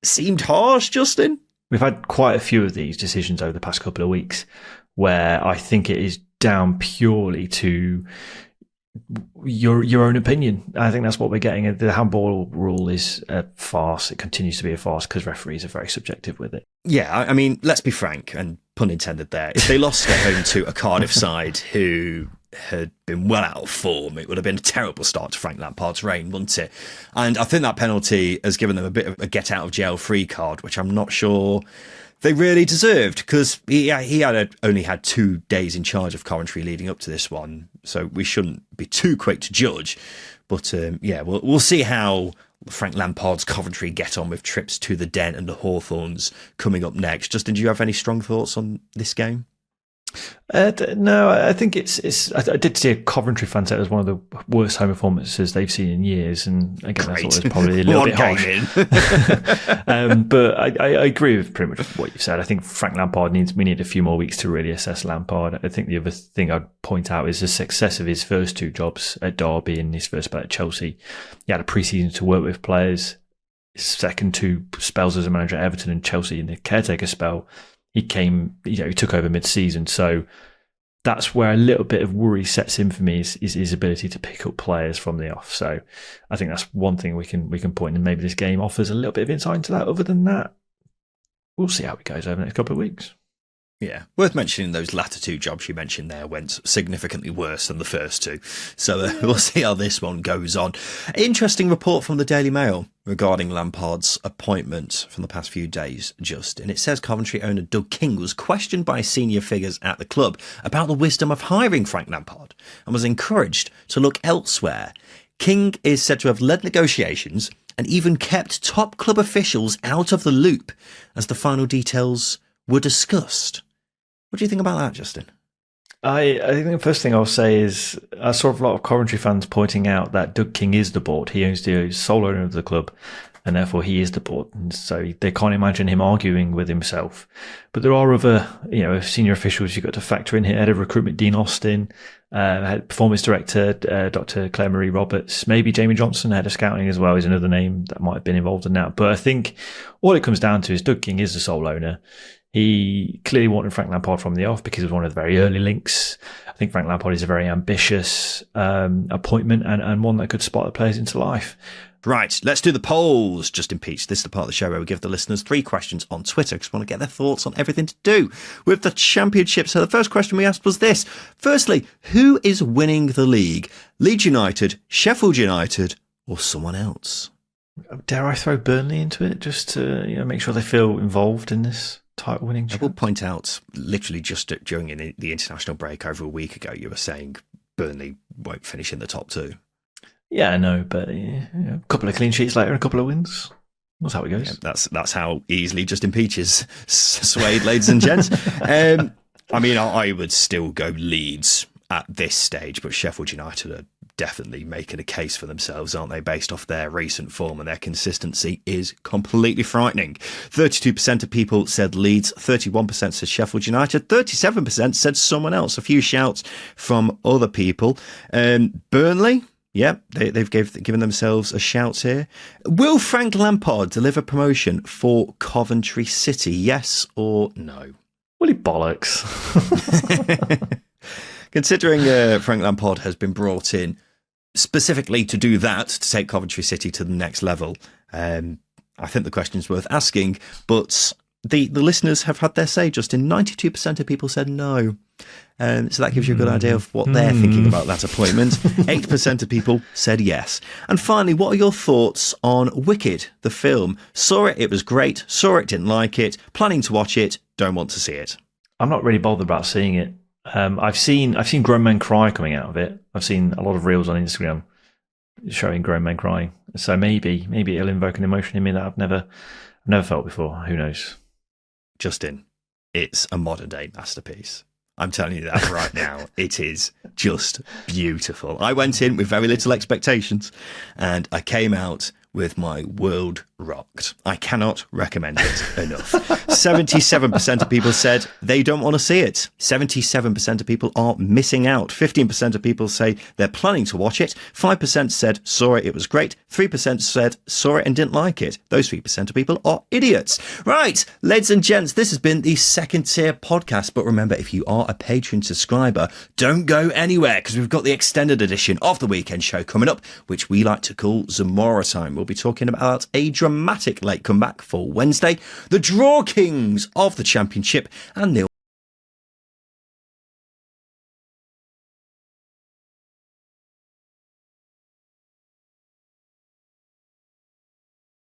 seemed harsh, Justin. We've had quite a few of these decisions over the past couple of weeks where I think it is down purely to your own opinion. I think that's what we're getting. The handball rule is a farce. It continues to be a farce because referees are very subjective with it. Yeah, I mean, let's be frank, and pun intended there. If they lost at home to a Cardiff side who had been well out of form, it would have been a terrible start to Frank Lampard's reign, wouldn't it? And I think that penalty has given them a bit of a get-out-of-jail-free card, which I'm not sure they really deserved, because he had only had 2 days in charge of Coventry leading up to this one, so we shouldn't be too quick to judge. But we'll see how Frank Lampard's Coventry get on with trips to the Den and the Hawthorns coming up next. Justin, do you have any strong thoughts on this game? No, I think it's. I did see a Coventry fan say it was one of the worst home performances they've seen in years, and again, I thought it was probably a little bit harsh. But I agree with pretty much what you said. I think Frank Lampard we need a few more weeks to really assess Lampard. I think the other thing I'd point out is the success of his first 2 jobs at Derby and his first spell at Chelsea. He had a pre-season to work with players. His second 2 spells as a manager at Everton and Chelsea in the caretaker spell, he took over mid-season. So that's where a little bit of worry sets in for me is his ability to pick up players from the off. So I think that's one thing we can point, and maybe this game offers a little bit of insight into that. Other than that, we'll see how it goes over the next couple of weeks. Yeah, worth mentioning those latter 2 jobs you mentioned there went significantly worse than the first 2. So we'll see how this one goes on. Interesting report from the Daily Mail regarding Lampard's appointment from the past few days, and it says Coventry owner Doug King was questioned by senior figures at the club about the wisdom of hiring Frank Lampard and was encouraged to look elsewhere. King is said to have led negotiations and even kept top club officials out of the loop as the final details were discussed. What do you think about that, Justin? I think the first thing I'll say is I saw a lot of Coventry fans pointing out that Doug King is the board. He owns the sole owner of the club. and therefore he is the board. And so they can't imagine him arguing with himself. But there are other, senior officials you've got to factor in here. Head of recruitment, Dean Austin, head performance director, Dr. Claire Marie Roberts, maybe Jamie Johnson, head of scouting as well, is another name that might have been involved in that. But I think all it comes down to is Doug King is the sole owner. He clearly wanted Frank Lampard from the off because it was one of the very early links. I think Frank Lampard is a very ambitious appointment and one that could spot the players into life. Right, let's do the polls. Justin Peach, this is the part of the show where we give the listeners 3 questions on Twitter because we want to get their thoughts on everything to do with the Championship. So the first question we asked was this. Firstly, who is winning the league? Leeds United, Sheffield United, or someone else? Dare I throw Burnley into it just to make sure they feel involved in this title winning? I will point out, literally just during the international break over a week ago, you were saying Burnley won't finish in the top 2. Yeah, I know, but a couple of clean sheets later, a couple of wins. That's how it goes. Yeah, that's how easily Justin Peach is swayed, ladies and gents. I would still go Leeds at this stage, but Sheffield United are definitely making a case for themselves, aren't they, based off their recent form, and their consistency is completely frightening. 32% of people said Leeds, 31% said Sheffield United, 37% said someone else. A few shouts from other people. Burnley, yeah, they've given themselves a shout here. Will Frank Lampard deliver promotion for Coventry City? Yes or no? Well, he bollocks. Considering Frank Lampard has been brought in specifically to do that, to take Coventry City to the next level, I think the question's worth asking. But the listeners have had their say, Justin. 92% of people said no. So that gives you a good idea of what they're thinking about that appointment. 8% of people said yes. And finally, what are your thoughts on Wicked, the film? Saw it was great. Saw it, didn't like it. Planning to watch it, don't want to see it. I'm not really bothered about seeing it. I've seen grown men cry coming out of it. I've seen a lot of reels on Instagram showing grown men crying. So maybe it'll invoke an emotion in me that I've never felt before. Who knows? Justin, it's a modern day masterpiece. I'm telling you that right now. It is just beautiful. I went in with very little expectations and I came out with my world rocked. I cannot recommend it enough. 77% of people said they don't want to see it. 77% of people are missing out. 15% of people say they're planning to watch it. 5% said saw it was great. 3% said saw it and didn't like it. Those 3% of people are idiots. Right, ladies and gents, this has been the Second Tier podcast. But remember, if you are a Patreon subscriber, don't go anywhere because we've got the extended edition of the weekend show coming up, which we like to call Zamora Time. We'll be talking about a dramatic late comeback for Wednesday, the Draw Kings of the Championship, and Neil